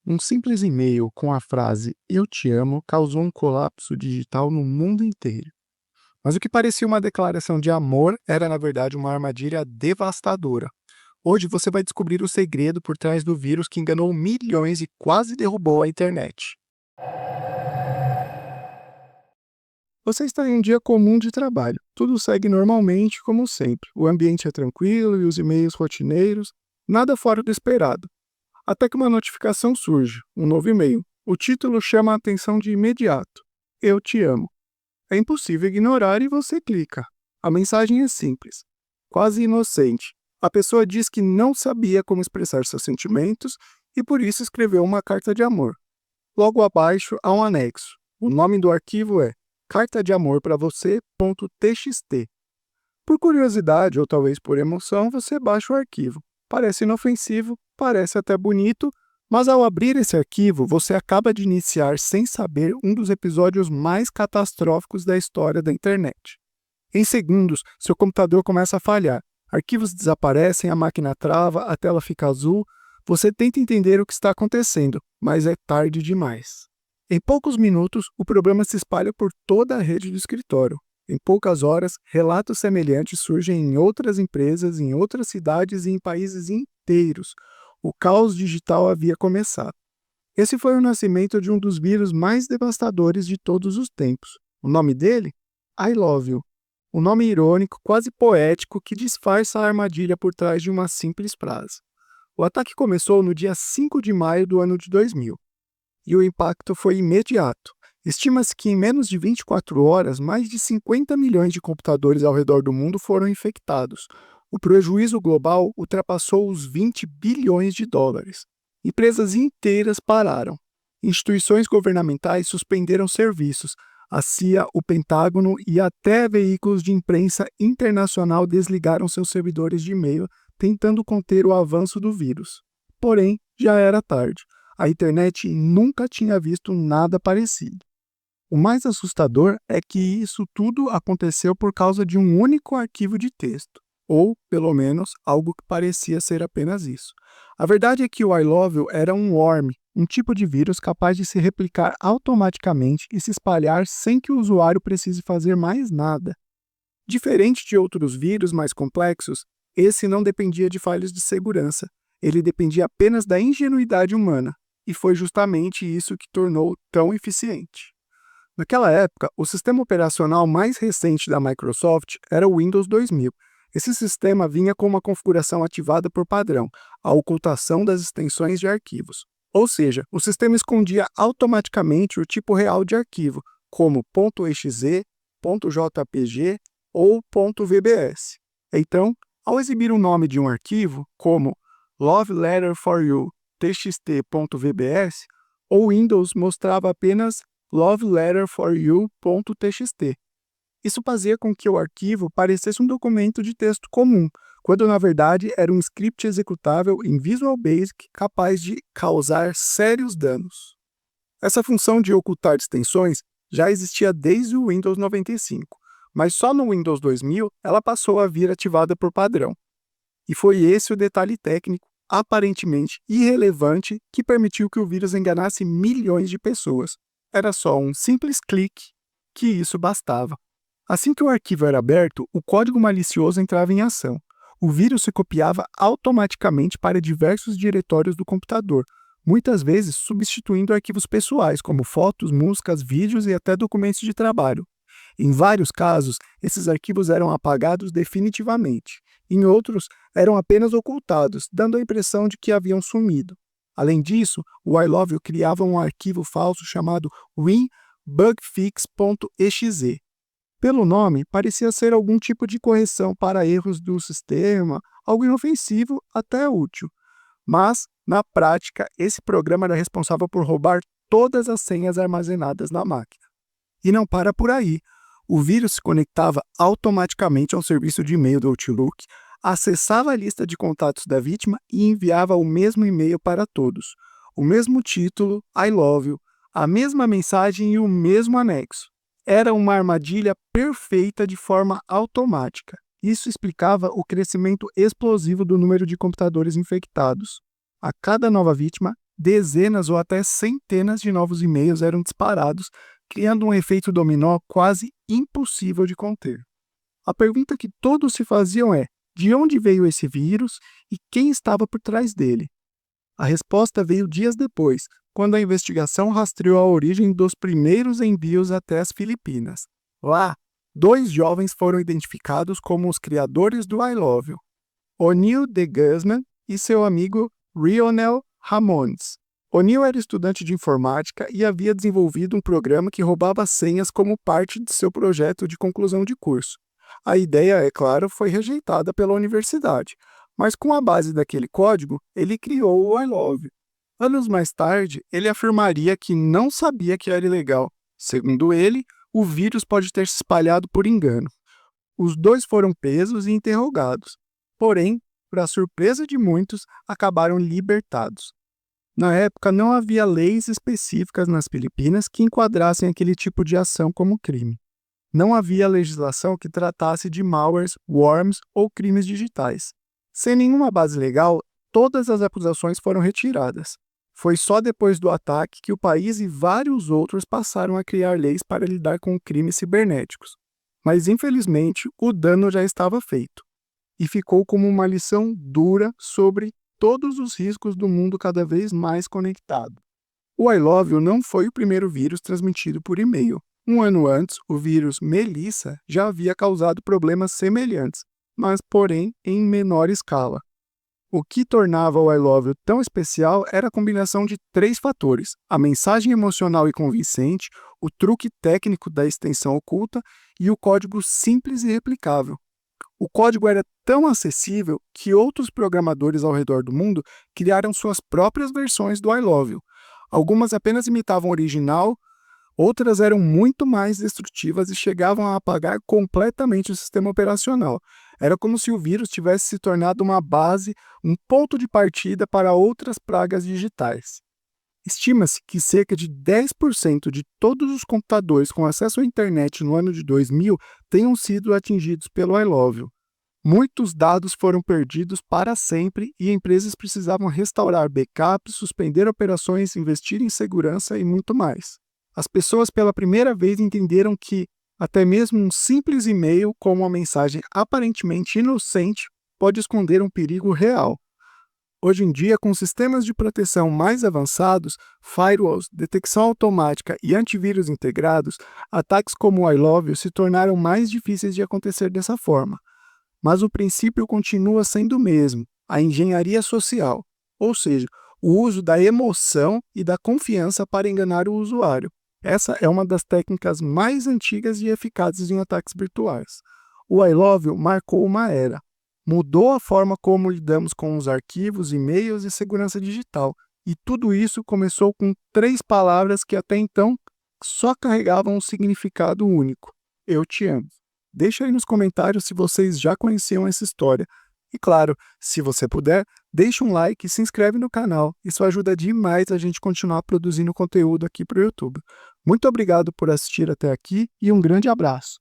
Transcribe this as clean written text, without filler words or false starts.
Um simples e-mail com a frase "Eu te amo" causou um colapso digital no mundo inteiro. Mas o que parecia uma declaração de amor era, na verdade, uma armadilha devastadora. Hoje você vai descobrir o segredo por trás do vírus que enganou milhões e quase derrubou a internet. Você está em um dia comum de trabalho. Tudo segue normalmente, como sempre. O ambiente é tranquilo e os e-mails rotineiros, nada fora do esperado. Até que uma notificação surge, um novo e-mail. O título chama a atenção de imediato. Eu te amo. É impossível ignorar e você clica. A mensagem é simples, quase inocente. A pessoa diz que não sabia como expressar seus sentimentos e por isso escreveu uma carta de amor. Logo abaixo há um anexo. O nome do arquivo é carta de amor para você.txt. Por curiosidade ou talvez por emoção, você baixa o arquivo. Parece inofensivo, parece até bonito, mas ao abrir esse arquivo, você acaba de iniciar sem saber um dos episódios mais catastróficos da história da internet. Em segundos, seu computador começa a falhar. Arquivos desaparecem, a máquina trava, a tela fica azul. Você tenta entender o que está acontecendo, mas é tarde demais. Em poucos minutos, o problema se espalha por toda a rede do escritório. Em poucas horas, relatos semelhantes surgem em outras empresas, em outras cidades e em países inteiros. O caos digital havia começado. Esse foi o nascimento de um dos vírus mais devastadores de todos os tempos. O nome dele? I Love You. Um nome irônico, quase poético, que disfarça a armadilha por trás de uma simples frase. O ataque começou no dia 5 de maio do ano de 2000. E o impacto foi imediato. Estima-se que em menos de 24 horas, mais de 50 milhões de computadores ao redor do mundo foram infectados. O prejuízo global ultrapassou os 20 bilhões de dólares. Empresas inteiras pararam. Instituições governamentais suspenderam serviços. A CIA, o Pentágono e até veículos de imprensa internacional desligaram seus servidores de e-mail, tentando conter o avanço do vírus. Porém, já era tarde. A internet nunca tinha visto nada parecido. O mais assustador é que isso tudo aconteceu por causa de um único arquivo de texto, ou, pelo menos, algo que parecia ser apenas isso. A verdade é que o I Love You era um worm, um tipo de vírus capaz de se replicar automaticamente e se espalhar sem que o usuário precise fazer mais nada. Diferente de outros vírus mais complexos, esse não dependia de falhas de segurança. Ele dependia apenas da ingenuidade humana, e foi justamente isso que tornou tão eficiente. Naquela época, o sistema operacional mais recente da Microsoft era o Windows 2000. Esse sistema vinha com uma configuração ativada por padrão, a ocultação das extensões de arquivos. Ou seja, o sistema escondia automaticamente o tipo real de arquivo, como .exe, .jpg ou .vbs. Então, ao exibir o nome de um arquivo, como Love Letter for You txt.vbs, o Windows mostrava apenas Love Letter for You.txt. Isso fazia com que o arquivo parecesse um documento de texto comum, quando na verdade era um script executável em Visual Basic capaz de causar sérios danos. Essa função de ocultar extensões já existia desde o Windows 95, mas só no Windows 2000 ela passou a vir ativada por padrão. E foi esse o detalhe técnico, aparentemente irrelevante, que permitiu que o vírus enganasse milhões de pessoas. Era só um simples clique que isso bastava. Assim que o arquivo era aberto, o código malicioso entrava em ação. O vírus se copiava automaticamente para diversos diretórios do computador, muitas vezes substituindo arquivos pessoais, como fotos, músicas, vídeos e até documentos de trabalho. Em vários casos, esses arquivos eram apagados definitivamente. Em outros, eram apenas ocultados, dando a impressão de que haviam sumido. Além disso, o I Love You criava um arquivo falso chamado winbugfix.exe. Pelo nome, parecia ser algum tipo de correção para erros do sistema, algo inofensivo até útil. Mas, na prática, esse programa era responsável por roubar todas as senhas armazenadas na máquina. E não para por aí. O vírus se conectava automaticamente ao serviço de e-mail do Outlook, acessava a lista de contatos da vítima e enviava o mesmo e-mail para todos. O mesmo título, I Love You, a mesma mensagem e o mesmo anexo. Era uma armadilha perfeita de forma automática. Isso explicava o crescimento explosivo do número de computadores infectados. A cada nova vítima, dezenas ou até centenas de novos e-mails eram disparados, criando um efeito dominó quase impossível de conter. A pergunta que todos se faziam é: de onde veio esse vírus e quem estava por trás dele? A resposta veio dias depois, quando a investigação rastreou a origem dos primeiros envios até as Filipinas. Lá, 2 jovens foram identificados como os criadores do I Love You: O'Neil de Guzman e seu amigo Rionel Ramones. O'Neil era estudante de informática e havia desenvolvido um programa que roubava senhas como parte de seu projeto de conclusão de curso. A ideia, é claro, foi rejeitada pela universidade, mas com a base daquele código, ele criou o I Love You. Anos mais tarde, ele afirmaria que não sabia que era ilegal. Segundo ele, o vírus pode ter se espalhado por engano. Os 2 foram presos e interrogados, porém, para surpresa de muitos, acabaram libertados. Na época, não havia leis específicas nas Filipinas que enquadrassem aquele tipo de ação como crime. Não havia legislação que tratasse de malwares, worms ou crimes digitais. Sem nenhuma base legal, todas as acusações foram retiradas. Foi só depois do ataque que o país e vários outros passaram a criar leis para lidar com crimes cibernéticos. Mas, infelizmente, o dano já estava feito, e ficou como uma lição dura sobre todos os riscos do mundo cada vez mais conectado. O I Love You não foi o primeiro vírus transmitido por e-mail. Um ano antes, o vírus Melissa já havia causado problemas semelhantes, mas, porém, em menor escala. O que tornava o I Love You tão especial era a combinação de 3 fatores: a mensagem emocional e convincente, o truque técnico da extensão oculta e o código simples e replicável. O código era tão acessível que outros programadores ao redor do mundo criaram suas próprias versões do I Love You. Algumas apenas imitavam o original, outras eram muito mais destrutivas e chegavam a apagar completamente o sistema operacional. Era como se o vírus tivesse se tornado uma base, um ponto de partida para outras pragas digitais. Estima-se que cerca de 10% de todos os computadores com acesso à internet no ano de 2000 tenham sido atingidos pelo I Love You. Muitos dados foram perdidos para sempre e empresas precisavam restaurar backups, suspender operações, investir em segurança e muito mais. As pessoas pela primeira vez entenderam que até mesmo um simples e-mail com uma mensagem aparentemente inocente pode esconder um perigo real. Hoje em dia, com sistemas de proteção mais avançados, firewalls, detecção automática e antivírus integrados, ataques como o I Love You se tornaram mais difíceis de acontecer dessa forma. Mas o princípio continua sendo o mesmo: a engenharia social, ou seja, o uso da emoção e da confiança para enganar o usuário. Essa é uma das técnicas mais antigas e eficazes em ataques virtuais. O I Love You marcou uma era. Mudou a forma como lidamos com os arquivos, e-mails e segurança digital. E tudo isso começou com 3 palavras que até então só carregavam um significado único: eu te amo. Deixa aí nos comentários se vocês já conheciam essa história. E claro, se você puder, deixa um like e se inscreve no canal. Isso ajuda demais a gente continuar produzindo conteúdo aqui para o YouTube. Muito obrigado por assistir até aqui e um grande abraço.